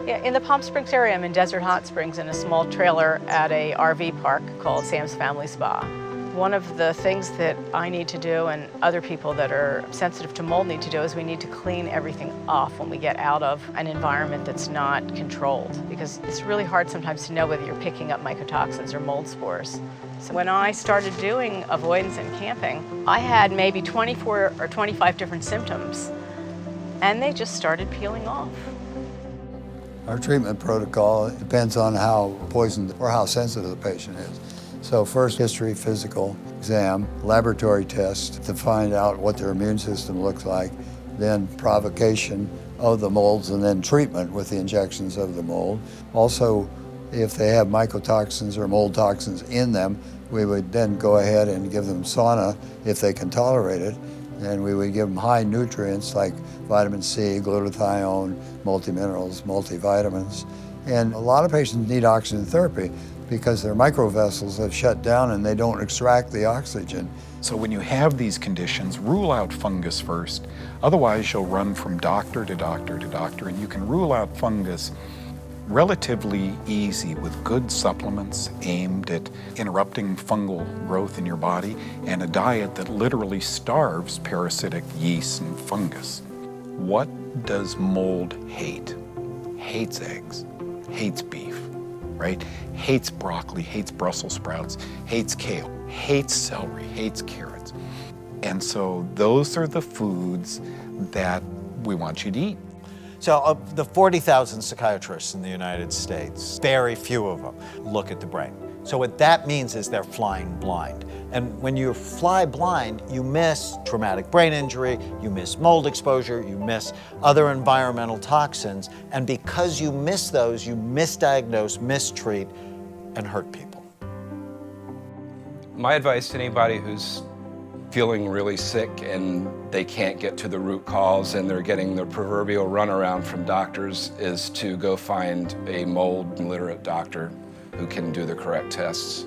Yeah, in the Palm Springs area, I'm in Desert Hot Springs in a small trailer at a RV park called Sam's Family Spa. One of the things that I need to do, and other people that are sensitive to mold need to do, is we need to clean everything off when we get out of an environment that's not controlled, because it's really hard sometimes to know whether you're picking up mycotoxins or mold spores. So when I started doing avoidance and camping, I had maybe 24 or 25 different symptoms, and they just started peeling off. Our treatment protocol depends on how poisoned or how sensitive the patient is. So first, history, physical exam, laboratory test to find out what their immune system looks like, then provocation of the molds, and then treatment with the injections of the mold. Also, if they have mycotoxins or mold toxins in them, we would then go ahead and give them sauna if they can tolerate it. And we would give them high nutrients like vitamin C, glutathione, multiminerals, multivitamins. And a lot of patients need oxygen therapy because their microvessels have shut down and they don't extract the oxygen. So when you have these conditions, rule out fungus first. Otherwise, you'll run from doctor to doctor to doctor, and you can rule out fungus relatively easy with good supplements aimed at interrupting fungal growth in your body and a diet that literally starves parasitic yeast and fungus. What does mold hate? Hates eggs, hates beef, right? Hates broccoli, hates Brussels sprouts, hates kale, hates celery, hates carrots. And so those are the foods that we want you to eat. So of the 40,000 psychiatrists in the United States, very few of them look at the brain. So what that means is they're flying blind. And when you fly blind, you miss traumatic brain injury, you miss mold exposure, you miss other environmental toxins. And because you miss those, you misdiagnose, mistreat, and hurt people. My advice to anybody who's feeling really sick and they can't get to the root cause and they're getting the proverbial runaround from doctors is to go find a mold literate doctor who can do the correct tests.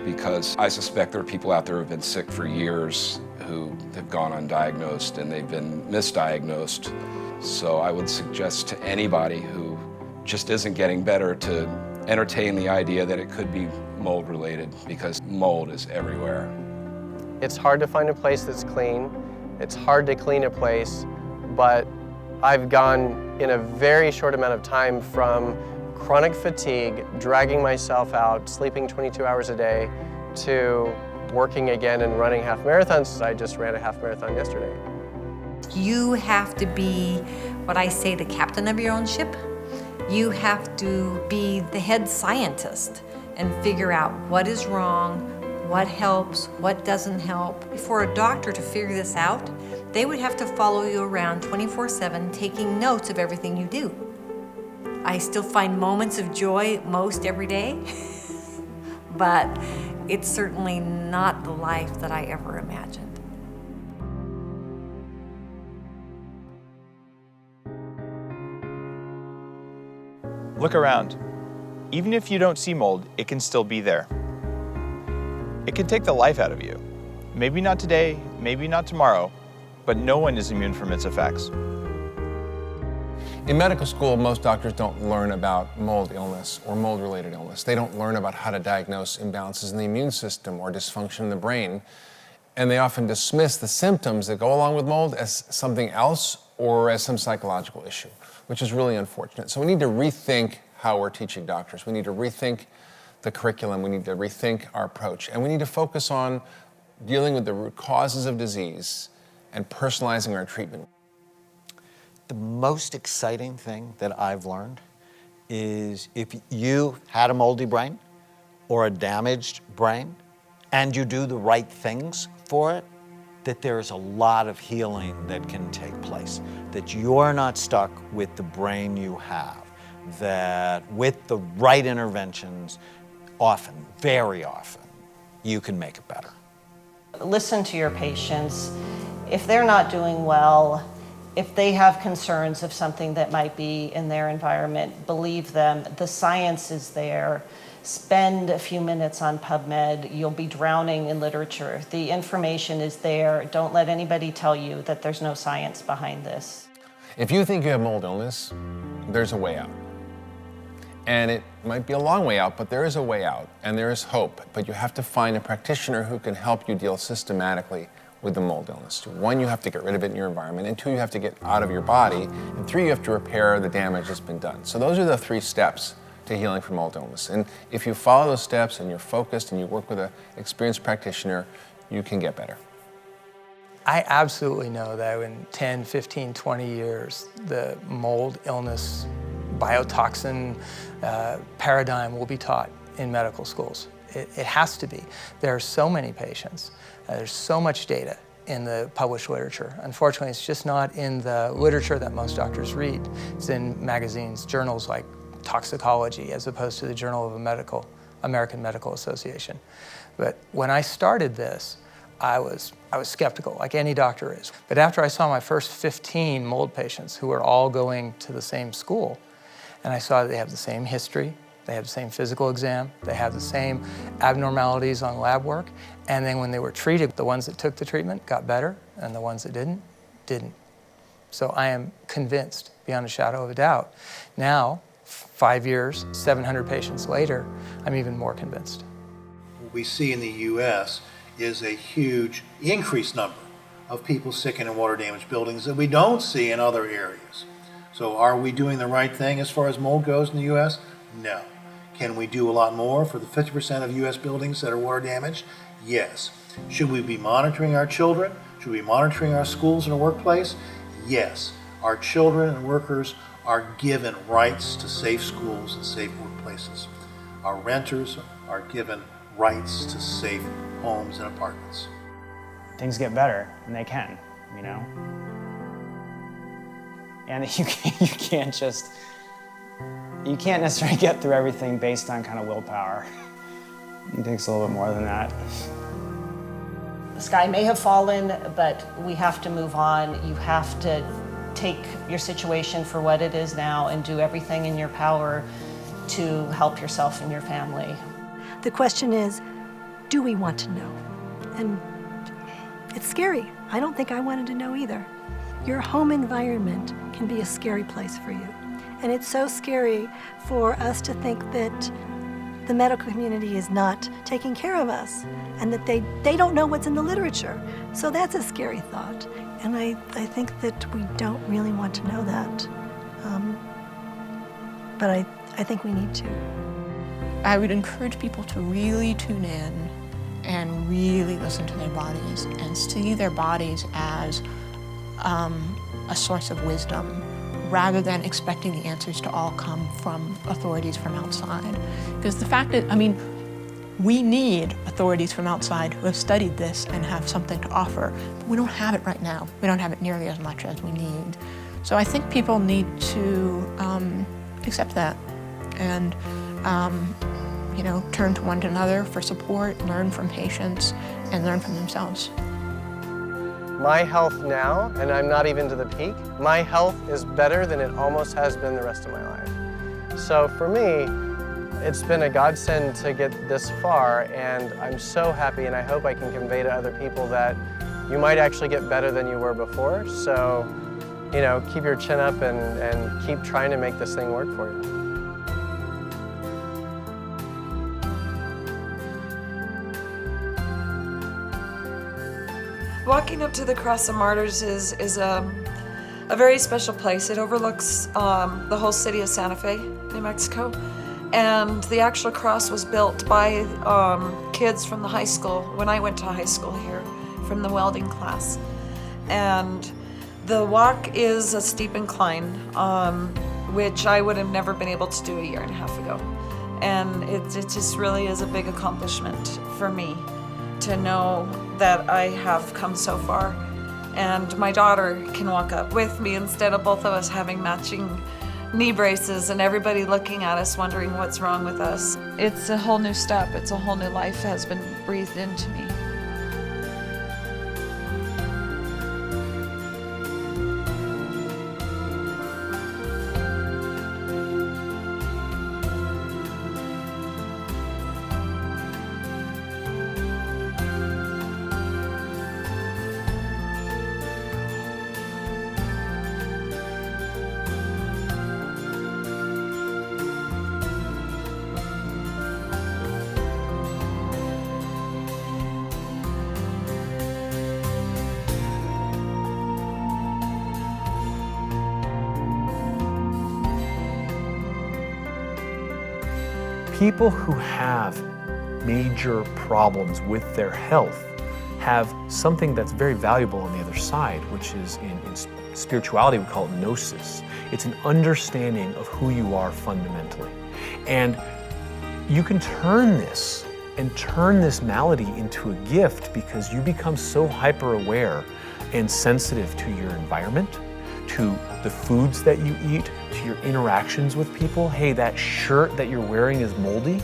Because I suspect there are people out there who have been sick for years who have gone undiagnosed and they've been misdiagnosed. So I would suggest to anybody who just isn't getting better to entertain the idea that it could be mold related, because mold is everywhere. It's hard to find a place that's clean. It's hard to clean a place, but I've gone in a very short amount of time from chronic fatigue, dragging myself out, sleeping 22 hours a day, to working again and running half marathons. I just ran a half marathon yesterday. You have to be, what I say, the captain of your own ship. You have to be the head scientist and figure out what is wrong, what helps, what doesn't help. For a doctor to figure this out, they would have to follow you around 24/7, taking notes of everything you do. I still find moments of joy most every day, but it's certainly not the life that I ever imagined. Look around. Even if you don't see mold, it can still be there. It can take the life out of you. Maybe not today, maybe not tomorrow, but no one is immune from its effects. In medical school, most doctors don't learn about mold illness or mold-related illness. They don't learn about how to diagnose imbalances in the immune system or dysfunction in the brain. And they often dismiss the symptoms that go along with mold as something else or as some psychological issue, which is really unfortunate. So we need to rethink how we're teaching doctors. We need to rethink the curriculum. We need to rethink our approach. And we need to focus on dealing with the root causes of disease and personalizing our treatment. The most exciting thing that I've learned is if you had a moldy brain or a damaged brain and you do the right things for it, that there's a lot of healing that can take place, that you're not stuck with the brain you have, that with the right interventions, often, very often, you can make it better. Listen to your patients. If they're not doing well, if they have concerns of something that might be in their environment, believe them. The science is there. Spend a few minutes on PubMed. You'll be drowning in literature. The information is there. Don't let anybody tell you that there's no science behind this. If you think you have mold illness, there's a way out. And it might be a long way out, but there is a way out, and there is hope. But you have to find a practitioner who can help you deal systematically with the mold illness. 1, you have to get rid of it in your environment, and 2, you have to get out of your body, and 3, you have to repair the damage that's been done. So those are the 3 steps to healing from mold illness. And if you follow those steps and you're focused and you work with an experienced practitioner, you can get better. I absolutely know that in 10, 15, 20 years, the mold illness biotoxin paradigm will be taught in medical schools. It has to be. There are so many patients. There's so much data in the published literature. Unfortunately, it's just not in the literature that most doctors read. It's in magazines, journals like Toxicology, as opposed to the Journal of American Medical Association. But when I started this, I was skeptical, like any doctor is. But after I saw my first 15 mold patients who were all going to the same school, and I saw that they have the same history, They had the same physical exam, they had the same abnormalities on lab work, and then when they were treated, the ones that took the treatment got better, and the ones that didn't. So I am convinced, beyond a shadow of a doubt. Now, 5 years, 700 patients later, I'm even more convinced. What we see in the U.S. is a huge increased number of people sick in water-damaged buildings that we don't see in other areas. So are we doing the right thing as far as mold goes in the U.S.? No. Can we do a lot more for the 50% of U.S. buildings that are water damaged? Yes. Should we be monitoring our children? Should we be monitoring our schools and our workplace? Yes. Our children and workers are given rights to safe schools and safe workplaces. Our renters are given rights to safe homes and apartments. Things get better, and they can, you know? And you can't necessarily get through everything based on kind of willpower. It takes a little bit more than that. The sky may have fallen, but we have to move on. You have to take your situation for what it is now and do everything in your power to help yourself and your family. The question is, do we want to know? And it's scary. I don't think I wanted to know either. Your home environment can be a scary place for you. And it's so scary for us to think that the medical community is not taking care of us and that they don't know what's in the literature. So that's a scary thought. And I think that we don't really want to know that. But I think we need to. I would encourage people to really tune in and really listen to their bodies and see their bodies as a source of wisdom rather than expecting the answers to all come from authorities from outside. Because the fact is, I mean, we need authorities from outside who have studied this and have something to offer. But we don't have it right now. We don't have it nearly as much as we need. So I think people need to accept that and you know, turn to one another for support, learn from patients, and learn from themselves. My health now, and I'm not even to the peak, my health is better than it almost has been the rest of my life. So for me, it's been a godsend to get this far, and I'm so happy, and I hope I can convey to other people that you might actually get better than you were before. So, you know, keep your chin up and keep trying to make this thing work for you. Walking up to the Cross of Martyrs is a very special place. It overlooks the whole city of Santa Fe, New Mexico. And the actual cross was built by kids from the high school, when I went to high school here, from the welding class. And the walk is a steep incline, which I would have never been able to do a year and a half ago. And it just really is a big accomplishment for me to know that I have come so far. And my daughter can walk up with me instead of both of us having matching knee braces and everybody looking at us wondering what's wrong with us. It's a whole new step. It's a whole new life has been breathed into me. People who have major problems with their health have something that's very valuable on the other side, which is in spirituality we call it gnosis. It's an understanding of who you are fundamentally. And you can turn this malady into a gift because you become so hyper aware and sensitive to your environment, to the foods that you eat, to your interactions with people. Hey, that shirt that you're wearing is moldy.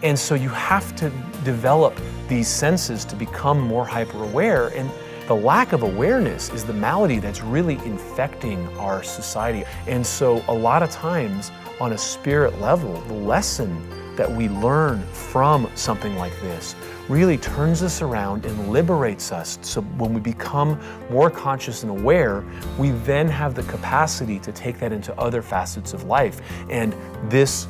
And so you have to develop these senses to become more hyper aware. And The lack of awareness is the malady that's really infecting our society. And so a lot of times on a spirit level, the lesson that we learn from something like this really turns us around and liberates us. So when we become more conscious and aware, we then have the capacity to take that into other facets of life. And this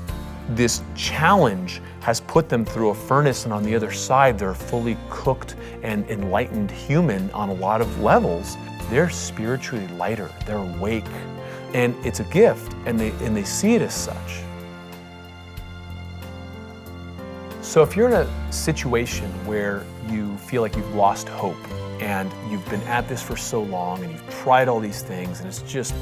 challenge has put them through a furnace, and on the other side, they're a fully cooked and enlightened human on a lot of levels. They're spiritually lighter, they're awake, and it's a gift, and they see it as such. So if you're in a situation where you feel like you've lost hope and you've been at this for so long and you've tried all these things and it's just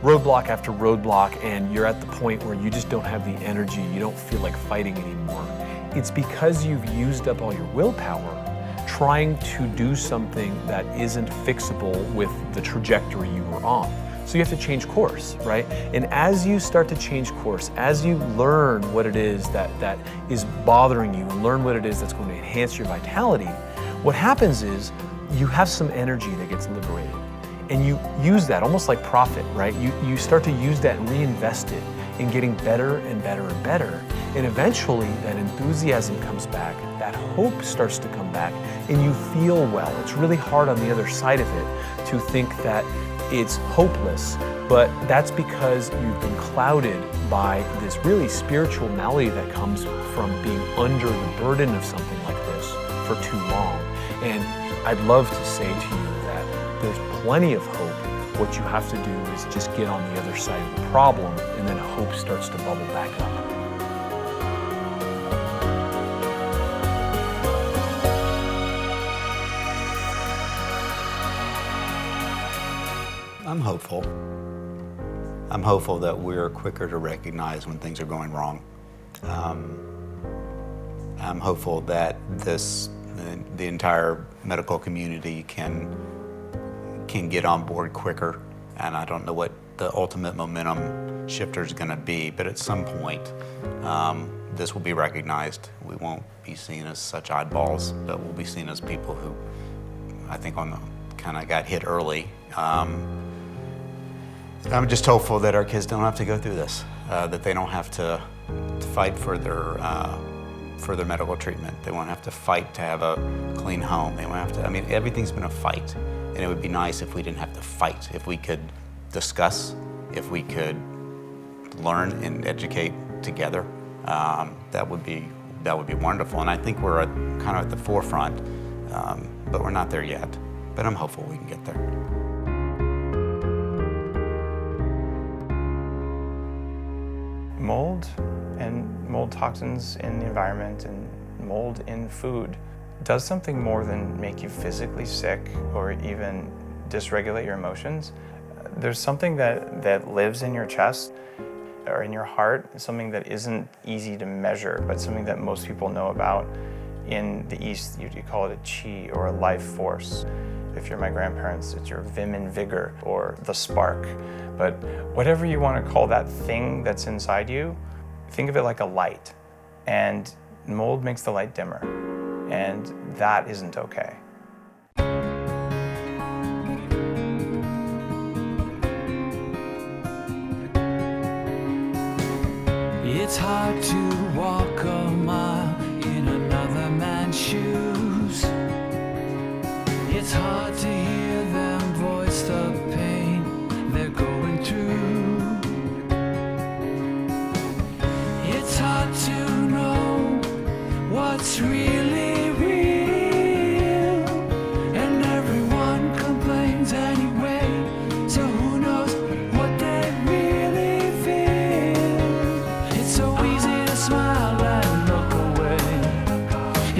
roadblock after roadblock and you're at the point where you just don't have the energy, you don't feel like fighting anymore, it's because you've used up all your willpower trying to do something that isn't fixable with the trajectory you were on. So you have to change course, right? And as you start to change course, as you learn what it is that is bothering you and learn what it is that's going to enhance your vitality, what happens is you have some energy that gets liberated. And you use that almost like profit, right? You start to use that and reinvest it in getting better and better and better. And eventually that enthusiasm comes back, that hope starts to come back, and you feel well. It's really hard on the other side of it to think that it's hopeless, but that's because you've been clouded by this really spiritual malady that comes from being under the burden of something like this for too long. And I'd love to say to you that there's plenty of hope. What you have to do is just get on the other side of the problem, and then hope starts to bubble back up. I'm hopeful. I'm hopeful that we're quicker to recognize when things are going wrong. I'm hopeful that the entire medical community can get on board quicker. And I don't know what the ultimate momentum shifter is going to be, but at some point, this will be recognized. We won't be seen as such oddballs, but we'll be seen as people who, I think, kind of got hit early. I'm just hopeful that our kids don't have to go through this, that they don't have to fight for their medical treatment. They won't have to fight to have a clean home. They won't have to, I mean, everything's been a fight. And it would be nice if we didn't have to fight, if we could discuss, if we could learn and educate together. That would be wonderful. And I think we're kind of at the forefront, but we're not there yet. But I'm hopeful we can get there. Mold and mold toxins in the environment and mold in food does something more than make you physically sick or even dysregulate your emotions. There's something that lives in your chest or in your heart, something that isn't easy to measure, but something that most people know about. In the East, you call it a chi or a life force. If you're my grandparents, it's your vim and vigor or the spark. But whatever you want to call that thing that's inside you, think of it like a light. And mold makes the light dimmer. And that isn't okay. It's hard to walk a mile in another man's shoes. It's hard to hear them voice the pain they're going through. It's hard to know what's really real, and everyone complains anyway, so who knows what they really feel. It's so easy to smile and look away.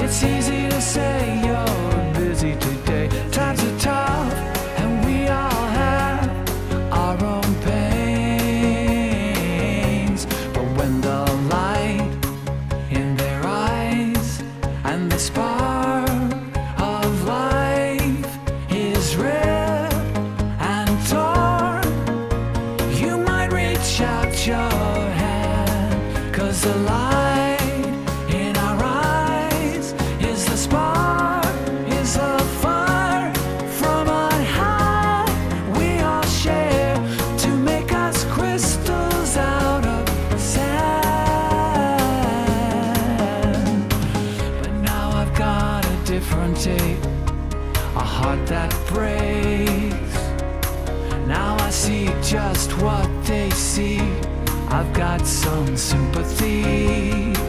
It's easy to say you're busy today. Times are tough and we all have our own pains, but when the light in their eyes and the spark of life is red and torn, you might reach out your hand, 'cause the light in our eyes is the spark, is the fire got some sympathy.